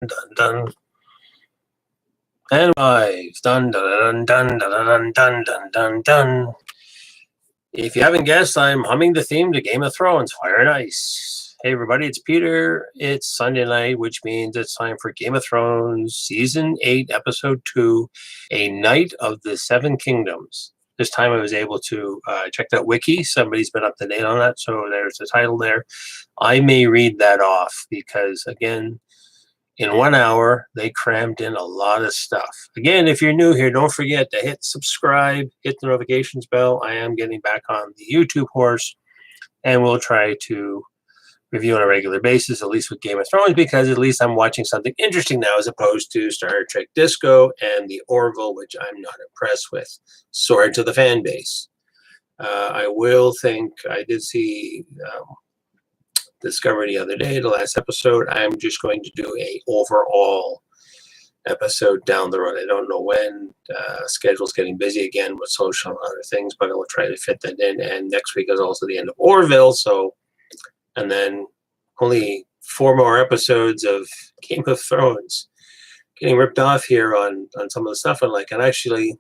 Dun dun. And live. Dun dun dun dun dun dun dun dun dun. If you haven't guessed, I'm humming the theme to Game of Thrones, Fire and Ice. Hey everybody, it's Peter. It's Sunday night, which means it's time for Game of Thrones Season 8, Episode 2, A Night of the Seven Kingdoms. This time I was able to check that wiki. Somebody's been up to date on that, so there's the title there. I may read that off because, again, in 1 hour, they crammed in a lot of stuff. Again, if you're new here, don't forget to hit subscribe, hit the notifications bell. I am getting back on the YouTube horse, and we'll try to review on a regular basis, at least with Game of Thrones, because at least I'm watching something interesting now as opposed to Star Trek Disco and the Orville, which I'm not impressed with. Sorry to the fan base. I did see Discovery the other day, the last episode. I'm just going to do a overall episode down the road. I don't know when. Schedule's getting busy again with social and other things, but I will try to fit that in. And next week is also the end of Orville, and then only 4 more episodes of Game of Thrones. Getting ripped off here on some of the stuff I like. And actually,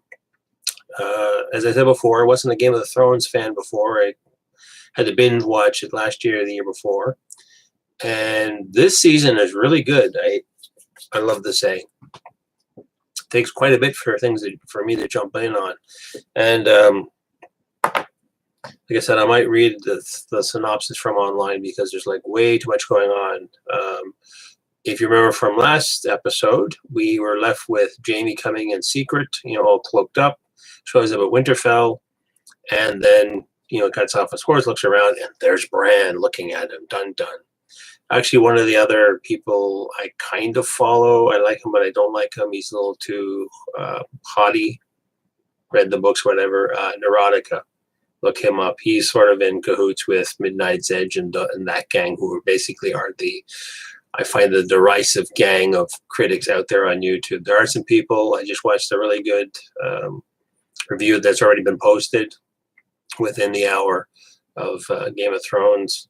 as I said before, I wasn't a Game of Thrones fan before. I had to binge watch it last year or the year before. And this season is really good. I love to say. It takes quite a bit for me to jump in on. And like I said, I might read the synopsis from online because there's like way too much going on. If you remember from last episode, we were left with Jaime coming in secret, all cloaked up, shows up at Winterfell, and then cuts off his horse, looks around, and there's Bran looking at him. Dun dun. Actually, one of the other people I kind of follow, I like him, but I don't like him. He's a little too haughty. Read the books, whatever. Neurotica. Look him up. He's sort of in cahoots with Midnight's Edge and that gang, who basically are I find the derisive gang of critics out there on YouTube. There are some people. I just watched a really good review that's already been posted within the hour of Game of Thrones,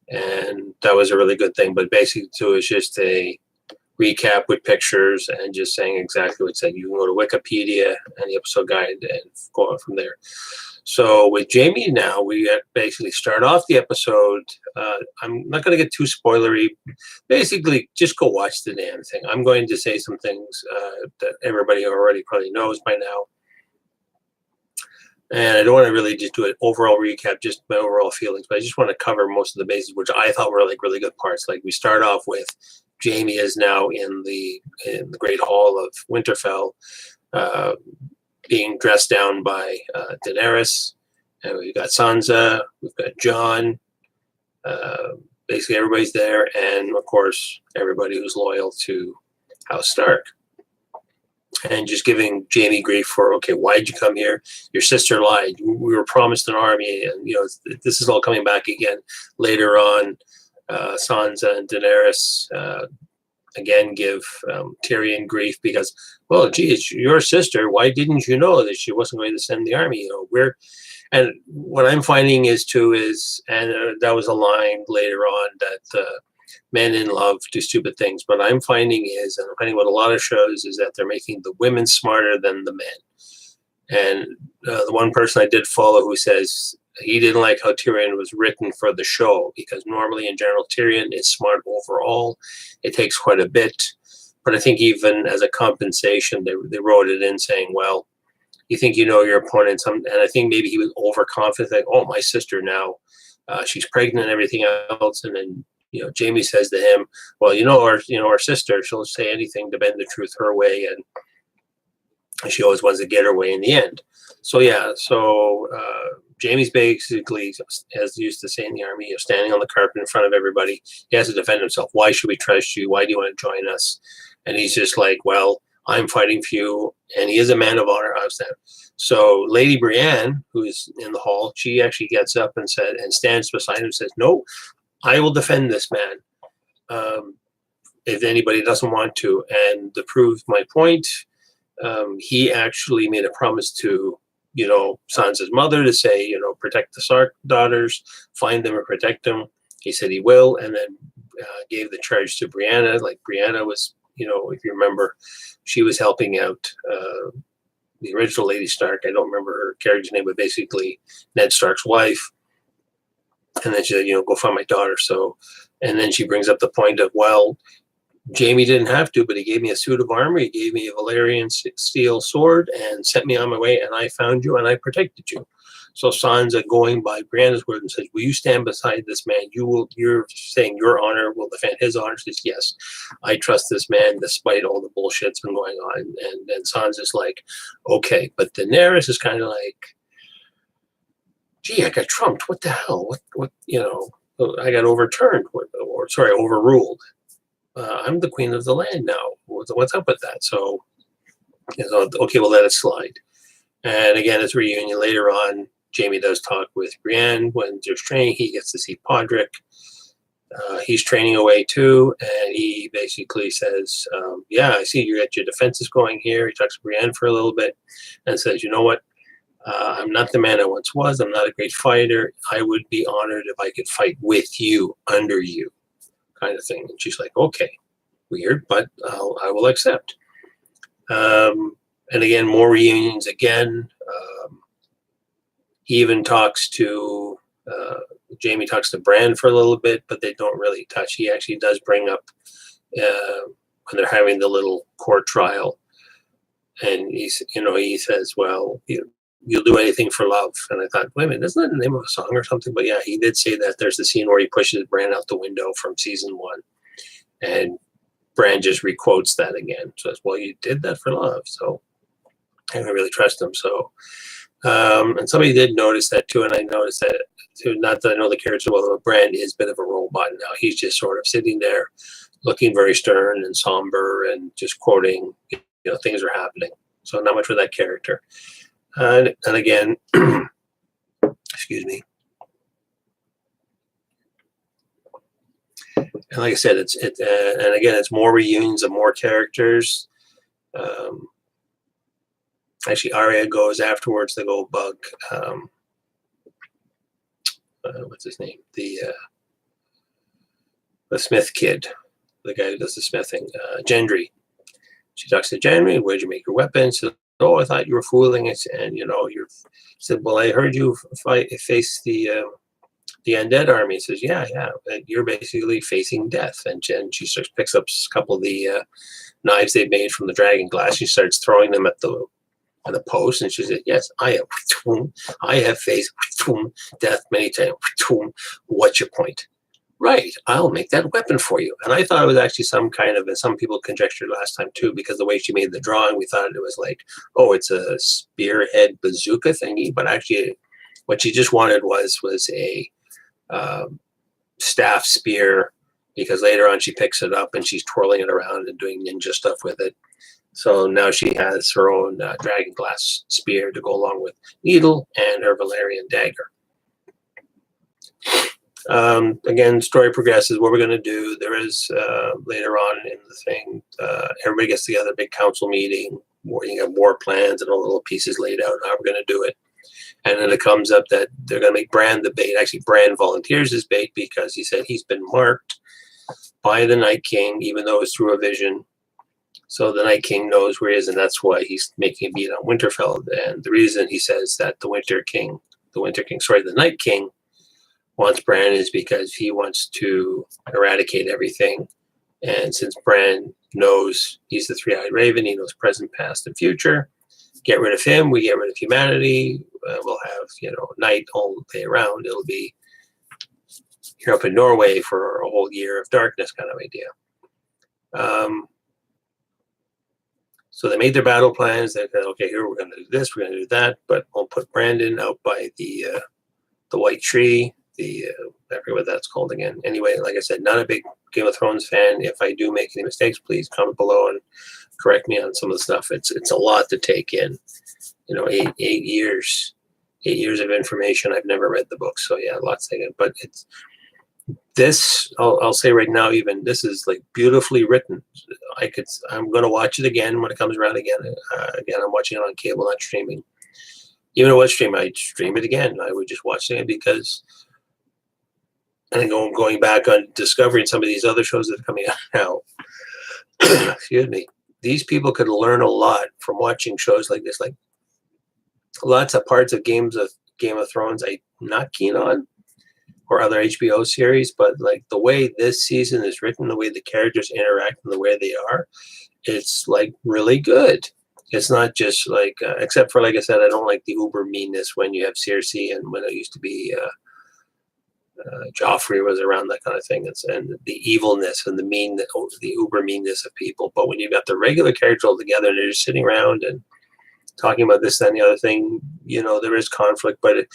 and that was a really good thing. But basically, too, it's just a recap with pictures and just saying exactly what it said. You can go to Wikipedia and the episode guide and go on from there. So with Jaime now, we basically start off the episode. I'm not going to get too spoilery. Basically, just go watch the damn thing. I'm going to say some things that everybody already probably knows by now. And I don't want to really just do an overall recap, just my overall feelings, but I just want to cover most of the bases, which I thought were like really good parts. Like we start off with Jaime is now in the Great Hall of Winterfell, being dressed down by Daenerys, and we've got Sansa, we've got Jon. Basically, everybody's there, and of course, everybody who's loyal to House Stark. And just giving Jaime grief for, okay, why'd you come here? Your sister lied. We were promised an army, and this is all coming back again later on. Sansa and Daenerys again give Tyrion grief because, well, gee, it's your sister. Why didn't you know that she wasn't going to send the army? And what I'm finding and that was a line later on that. Men in love do stupid things, but I'm finding what a lot of shows is that they're making the women smarter than the men. And the one person I did follow who says he didn't like how Tyrion was written for the show, because normally in general Tyrion is smart overall. It takes quite a bit, but I think even as a compensation they wrote it in saying, well, you think you know your opponent, and I think maybe he was overconfident, like, oh, my sister now, she's pregnant and everything else, and then Jaime says to him, well, our sister, she'll say anything to bend the truth her way, and she always wants to get her way in the end. So, Jaime's basically, as used to say in the army, standing on the carpet in front of everybody. He has to defend himself. Why should we trust you? Why do you want to join us? And he's just like, well, I'm fighting for you, and he is a man of honor. So Lady Brienne, who's in the hall, she actually gets up and stands beside him and says, no, I will defend this man if anybody doesn't want to. And to prove my point, he actually made a promise to, Sansa's mother to say, protect the Stark daughters, find them and protect them. He said he will, and then gave the charge to Brianna. Like Brianna was, if you remember, she was helping out the original Lady Stark. I don't remember her character's name, but basically Ned Stark's wife. And then she said, go find my daughter. So, and then she brings up the point of, well, Jamie didn't have to, but he gave me a suit of armor. He gave me a Valyrian steel sword and sent me on my way. And I found you and I protected you. So Sansa, going by Brianna's word, and says, will you stand beside this man? You're saying your honor will defend his honor. She says, yes, I trust this man despite all the bullshit that's been going on. And then Sansa's like, okay. But Daenerys is kind of like, gee, I got trumped. What the hell? What I got overturned, overruled. I'm the queen of the land now. What's up with that? So, okay, we'll let it slide. And again, it's a reunion later on. Jamie does talk with Brienne when there's training. He gets to see Podrick. He's training away too, and he basically says, yeah, I see you got your defenses going here. He talks to Brienne for a little bit and says, you know what? I'm not the man I once was. I'm not a great fighter. I would be honored if I could fight with you, under you, kind of thing. And she's like, okay, weird, but I will accept. And again, more reunions again. He even talks to, Jamie talks to Bran for a little bit, but they don't really touch. He actually does bring up when they're having the little court trial. And he says, well, you'll do anything for love. And I thought, wait a minute, isn't that the name of a song or something? But yeah, he did say that. There's the scene where he pushes Bran out the window from season 1. And Bran just requotes that again. So well, you did that for love. So I don't really trust him. So, and somebody did notice that too. And I noticed that too, not that I know the character well, but Bran is a bit of a robot now. He's just sort of sitting there looking very stern and somber and just quoting, things are happening. So not much with that character. And again, excuse me. And like I said, and again, it's more reunions of more characters. Actually, Arya goes afterwards to go bug. What's his name? The Smith kid, the guy who does the smithing, Gendry. She talks to Gendry. Where'd you make your weapons? Oh, I thought you were fooling us. And you said, well, I heard you face the undead army. He says, yeah, you're basically facing death. And she picks up a couple of the knives they made from the dragon glass. She starts throwing them at the post, and she said, yes, I have faced death many times. What's your point? Right, I'll make that weapon for you. And I thought it was actually some kind of, some people conjectured last time too, because the way she made the drawing, we thought it was like, oh, it's a spearhead bazooka thingy. But actually, what she just wanted was a staff spear, because later on she picks it up and she's twirling it around and doing ninja stuff with it. So now she has her own dragon glass spear to go along with needle and her Valyrian dagger. Again, story progresses. What we're going to do, there is later on in the thing, everybody gets together, big council meeting, where you have war plans and all the little pieces laid out, how we're going to do it. And then it comes up that they're going to make Bran the bait. Actually, Bran volunteers as bait because he said he's been marked by the Night King, even though it's through a vision. So the Night King knows where he is, and that's why he's making a beat on Winterfell. And the reason he says that the Night King wants Bran is because he wants to eradicate everything. And since Bran knows he's the three-eyed raven, he knows present, past, and future. Get rid of him, we get rid of humanity. We'll have, night all day around. It'll be here up in Norway for a whole year of darkness kind of idea. So they made their battle plans. They said, okay, here we're going to do this, we're going to do that, but we'll put Brandon out by the White Tree. I forget what that's called again. Anyway, like I said, not a big Game of Thrones fan. If I do make any mistakes, please comment below and correct me on some of the stuff. It's a lot to take in. 8 years of information. I've never read the book, so yeah, lots to take in. But it's this. I'll say right now, even this is like beautifully written. I'm going to watch it again when it comes around again. Again, I'm watching it on cable, not streaming. Even though I stream, I'd stream it again. I would just watch it because. And then going back on Discovery and some of these other shows that are coming out now, excuse me, these people could learn a lot from watching shows like this. Like lots of parts of Game of Thrones I'm not keen on, or other HBO series, but like the way this season is written, the way the characters interact, and the way they are, it's like really good. It's not just like, except for, like I said, I don't like the uber meanness when you have Cersei, and when it used to be Joffrey was around, that kind of thing. And the evilness and the uber meanness of people. But when you've got the regular characters all together and they're just sitting around and talking about this, that, and the other thing, there is conflict, but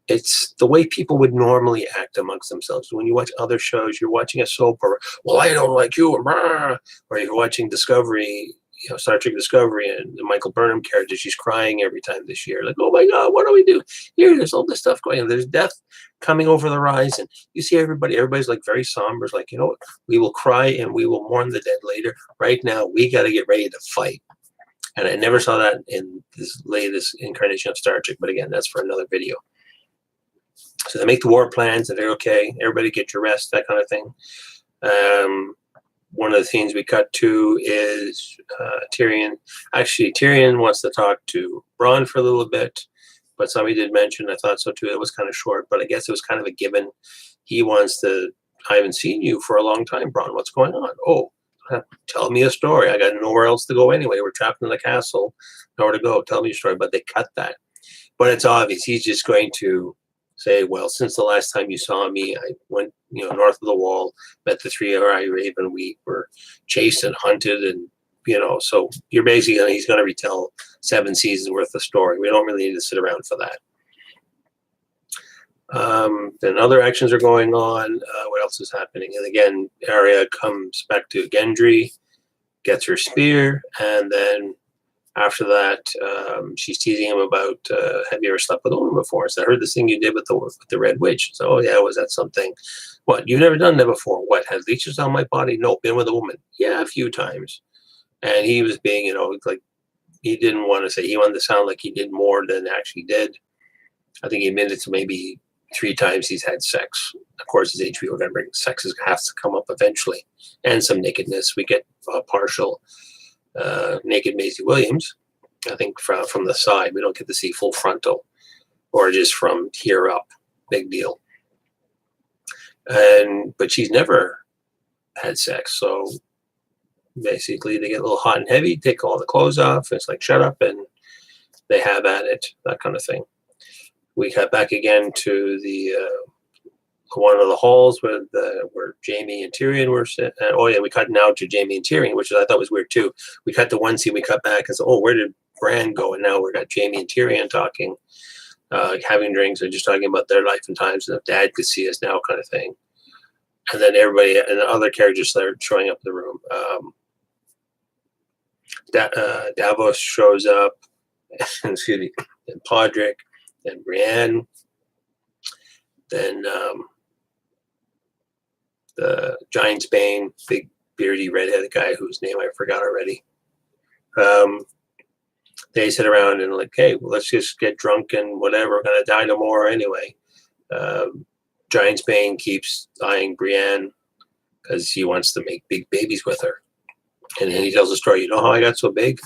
it's the way people would normally act amongst themselves. When you watch other shows, you're watching a soap opera. Well, I don't like you, or you're watching Discovery, Star Trek Discovery, and the Michael Burnham character, she's crying every time this year. Like, oh my God, what do we do? There's all this stuff going on. There's death coming over the horizon. You see everybody's like very somber. It's like, what? We will cry and we will mourn the dead later. Right now, we got to get ready to fight. And I never saw that in this latest incarnation of Star Trek. But again, that's for another video. So they make the war plans and they're okay. Everybody get your rest, that kind of thing. One of the things we cut to is Tyrion. Actually, Tyrion wants to talk to Bronn for a little bit, but somebody did mention, I thought so too, it was kind of short, but I guess it was kind of a given. He wants to, I haven't seen you for a long time, Bronn. What's going on? Oh, tell me a story. I got nowhere else to go anyway. We're trapped in the castle. Nowhere to go. Tell me a story. But they cut that. But it's obvious. He's just going to say, well, since the last time you saw me, I went, north of the wall, met the three-eyed raven. We were chased and hunted, and so you're basically, he's going to retell 7 seasons worth of story. We don't really need to sit around for that. Then other actions are going on. What else is happening? And again, Arya comes back to Gendry, gets her spear, and then after that, she's teasing him about, have you ever slept with a woman before? So I heard this thing you did with the Red Witch. So, oh yeah, was that something? What, you've never done that before? What, has leeches on my body? No, been with a woman. Yeah, a few times. And he was being, like, he didn't want to say, he wanted to sound like he did more than actually did. I think he admitted to maybe 3 times he's had sex. Of course, as HBO going to bring sex has to come up eventually. And some nakedness. We get partial naked Maisie Williams, I think, from the side. We don't get to see full frontal, or just from here up. Big deal. But she's never had sex, so basically they get a little hot and heavy, take all the clothes off. It's like, shut up, and they have at it, that kind of thing. We cut back again to the one of the halls where Jaime and Tyrion were sitting. Oh yeah, we cut now to Jaime and Tyrion, which I thought was weird too. We cut to one scene, we cut back and said, oh, where did Bran go? And now we got Jaime and Tyrion talking, having drinks and just talking about their life and times, and if Dad could see us now, kind of thing. And then everybody and the other characters started showing up in the room. Davos shows up, excuse me, and Podrick, then Brienne, then the Giant's Bane, big beardy redheaded guy whose name I forgot already. They sit around and like, hey, well, let's just get drunk and whatever. We're gonna die tomorrow anyway. Giant's Bane keeps eyeing Brienne because he wants to make big babies with her. And then he tells the story. You know how I got so big?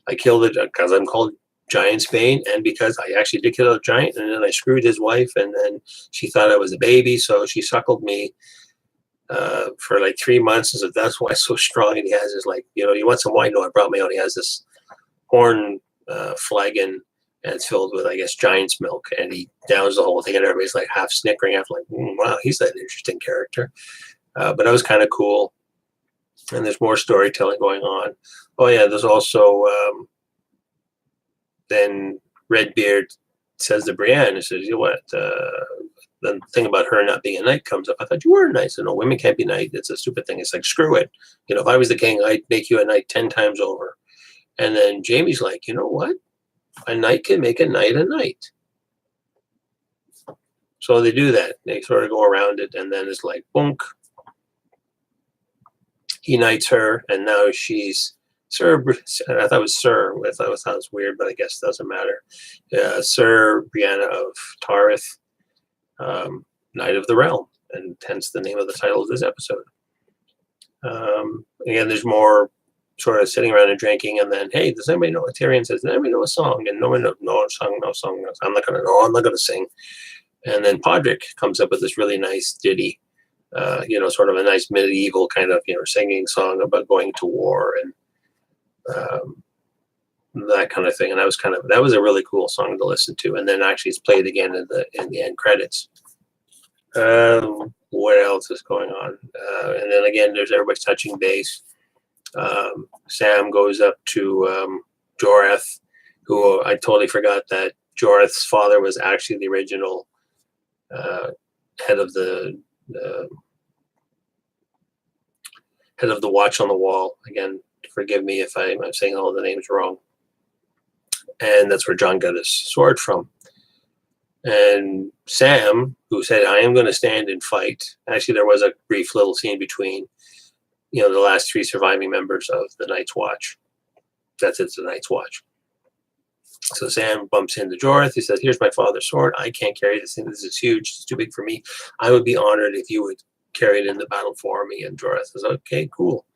I killed it because I'm called Giant's Bane, and because I actually did kill a giant, and then I screwed his wife, and then she thought I was a baby, so she suckled me for like 3 months. And so that's why he's so strong. And he has this, like, you want some wine? No, I brought my own. He has this horn flagon, and it's filled with, I guess, giant's milk, and he downs the whole thing, and everybody's like half snickering, half like, wow, he's an interesting character. But that was kind of cool. And there's more storytelling going on. Oh yeah, there's also then Redbeard says to Brienne, he says, you know what, the thing about her not being a knight comes up. I thought you were a knight. So no, women can't be knight. It's a stupid thing. It's like, screw it. If I was the king, I'd make you a knight 10 times over. And then Jaime's like, you know what? A knight can make a knight a knight. So they do that. They sort of go around it, and then it's like, boonk. He knights her, and now she's Sir. I thought it was Sir. I thought it was weird, but I guess it doesn't matter. Sir Brianna of Tarth, Knight of the Realm, and hence the name of the title of this episode. Again, there's more sort of sitting around and drinking, and then, hey, does anybody know? Tyrion says, does anybody know a song? And no one knows, no song, no song. I'm not gonna know. I'm not gonna sing. And then Podrick comes up with this really nice ditty, sort of a nice medieval kind of, singing song about going to war and that kind of thing. And that was a really cool song to listen to. And then actually it's played again in the end credits. What else is going on? And then again, there's everybody's touching base. Sam goes up to Jorah, who I totally forgot that Jorah's father was actually the original head of the Watch on the Wall. Again, forgive me if I'm saying all the names wrong. And that's where Jon got his sword from. And Sam, who said, I am going to stand and fight. Actually, there was a brief little scene between, the last 3 surviving members of the Night's Watch. It's the Night's Watch. So Sam bumps into Jorah. He says, here's my father's sword. I can't carry this thing. This is huge. It's too big for me. I would be honored if you would carry it in the battle for me. And Jorah says, okay, cool.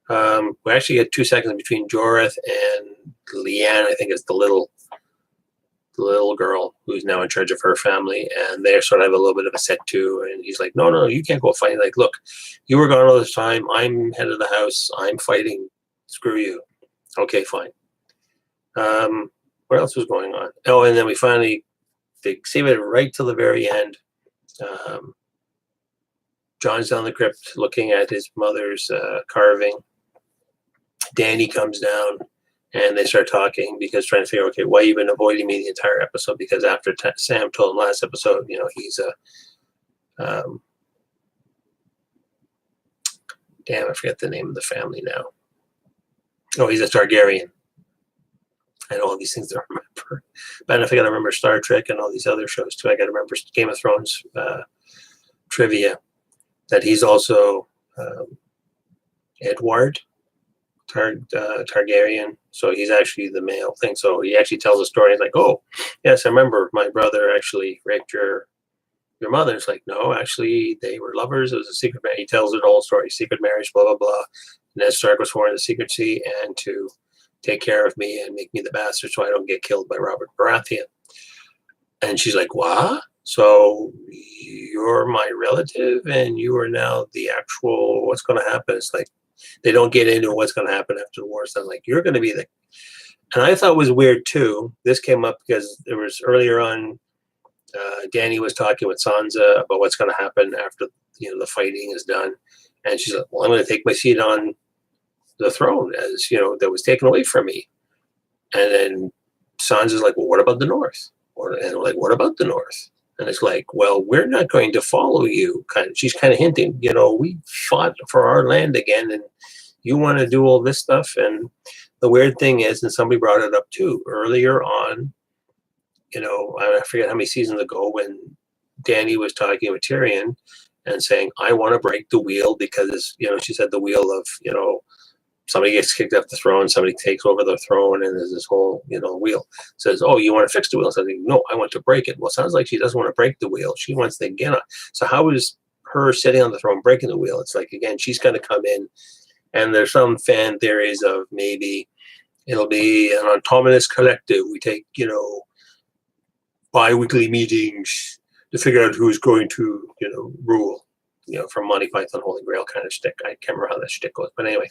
We actually get 2 seconds between Jorah and Leanne, I think it's the little girl who's now in charge of her family, and they sort of have a little bit of a set to, and he's like, no, you can't go fighting. Like, look, you were gone all this time. I'm head of the house. I'm fighting. Screw you. Okay, fine. What else was going on? Oh, and then they save it right till the very end. Jon's down the crypt looking at his mother's carving. Dany comes down and they start talking because trying to figure out, okay, why you've been avoiding me the entire episode? Because after Sam told him last episode, he's damn, I forget the name of the family now. Oh, he's a Targaryen. And all these things to remember. But if I got to remember Star Trek and all these other shows too, I got to remember Game of Thrones trivia. That he's also Edward Targaryen, so he's actually the male thing. So he actually tells a story. He's like, "Oh, yes, I remember my brother actually raped your mother." It's like, no, actually, they were lovers. It was a secret marriage. He tells it whole story, secret marriage, blah blah blah. Ned Stark was sworn to secrecy and to take care of me and make me the bastard, so I don't get killed by Robert Baratheon. And she's like, "What? So you're my relative, and you are now the actual? What's going to happen?" It's like they don't get into what's going to happen after the war. So I'm like, you're going to be the. And I thought it was weird too. This came up because there was earlier on. Dany was talking with Sansa about what's going to happen after the fighting is done, and she's like, "Well, I'm going to take my seat on the throne, as that was taken away from me." And then Sansa's like, "Well, what about the North?" And we're like, "What about the North?" And it's like, "Well, we're not going to follow you." She's kind of hinting, we fought for our land again, and you want to do all this stuff. And the weird thing is, and somebody brought it up too earlier on, I forget how many seasons ago, when Dany was talking with Tyrion and saying, "I want to break the wheel because," she said the wheel of, somebody gets kicked off the throne, somebody takes over the throne, and there's this whole, wheel. Says, "Oh, you want to fix the wheel?" So I think, "No, I want to break it." Well, it sounds like she doesn't want to break the wheel. She wants to get on. So how is her sitting on the throne breaking the wheel? It's like, again, she's going to come in, and there's some fan theories of maybe it'll be an autonomous collective. We take, bi-weekly meetings to figure out who's going to, rule, from Monty Python Holy Grail kind of shtick. I can't remember how that shtick goes, but anyway.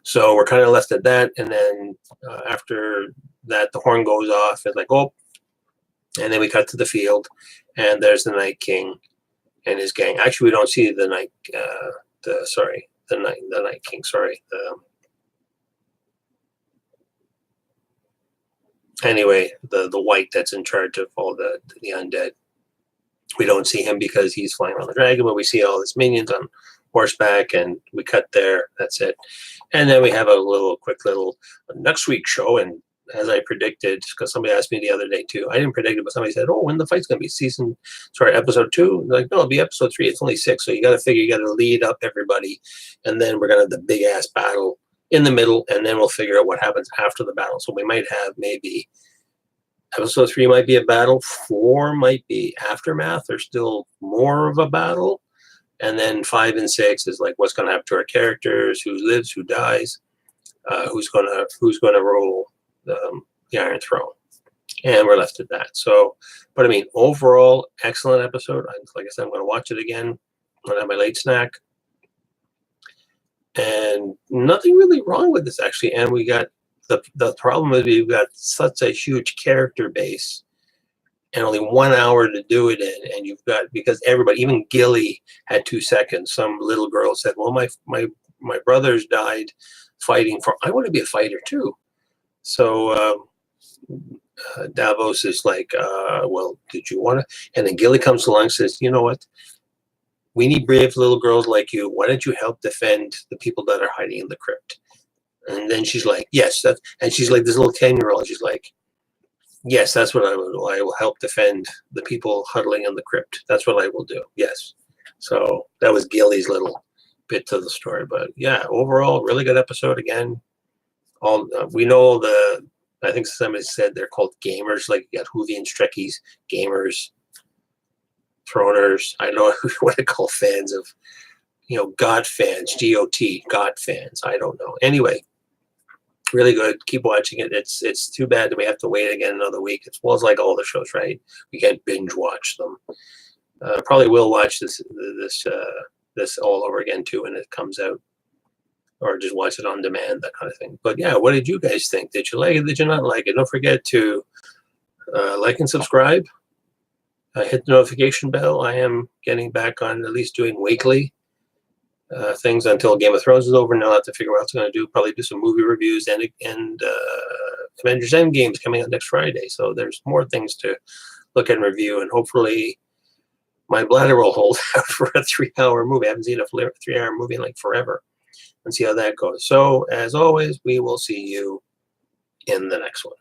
So we're kind of left at that, and then after that, the horn goes off. It's like, oh, and then we cut to the field, and there's the Night King and his gang. Actually, we don't see the Night King. Sorry. Anyway, the white that's in charge of all the undead. We don't see him because he's flying around the dragon, but we see all his minions on horseback, and we cut there. That's it. And then we have a quick little next week show. And as I predicted, because somebody asked me the other day too, I didn't predict it, but somebody said, "Oh, when the fight's going to be episode 2?" Like, no, it'll be episode 3. It's only 6. So you got to figure, you got to lead up everybody. And then we're going to have the big ass battle in the middle. And then we'll figure out what happens after the battle. So we might have maybe episode 3 might be a battle. 4 might be aftermath. There's still more of a battle. And then 5 and 6 is like what's going to happen to our characters, who lives, who dies, who's gonna rule the Iron Throne, and we're left at that. So, but I mean, overall, excellent episode. Like I said, I'm going to watch it again when I have my late snack, and nothing really wrong with this actually. And we got the problem is we've got such a huge character base and only 1 hour to do it in, and you've got, because everybody, even Gilly had 2 seconds. Some little girl said, well, my brothers died fighting for, I want to be a fighter too. So Davos is like, well, did you want to? And then Gilly comes along and says, you know what? We need brave little girls like you. Why don't you help defend the people that are hiding in the crypt? And then she's like, yes. And she's like this little 10-year-old. She's like, yes, that's what I will do. I will help defend the people huddling in the crypt. That's what I will do. Yes. So that was Gilly's little bit to the story. But yeah, overall, really good episode again. All we know I think somebody said they're called gamers, like you got Hoovians, Trekkies, gamers, Throners. I don't know what to call fans of, God fans, GOT, God fans. I don't know. Anyway, really good. Keep watching it. It's too bad that we have to wait again another week. It's like all the shows, right? We can't binge watch them. Probably will watch this all over again too when it comes out, or just watch it on demand, that kind of thing. But yeah, what did you guys think? Did you like it? Did you not like it? Don't forget to like and subscribe. Hit the notification bell. I am getting back on at least doing weekly things until Game of Thrones is over. Now I have to figure out what I'm going to do. Probably do some movie reviews and Avengers Endgame is coming out next Friday. So there's more things to look and review, and hopefully my bladder will hold out for a 3-hour movie. I haven't seen a 3-hour movie in like forever. And see how that goes. So as always, we will see you in the next one.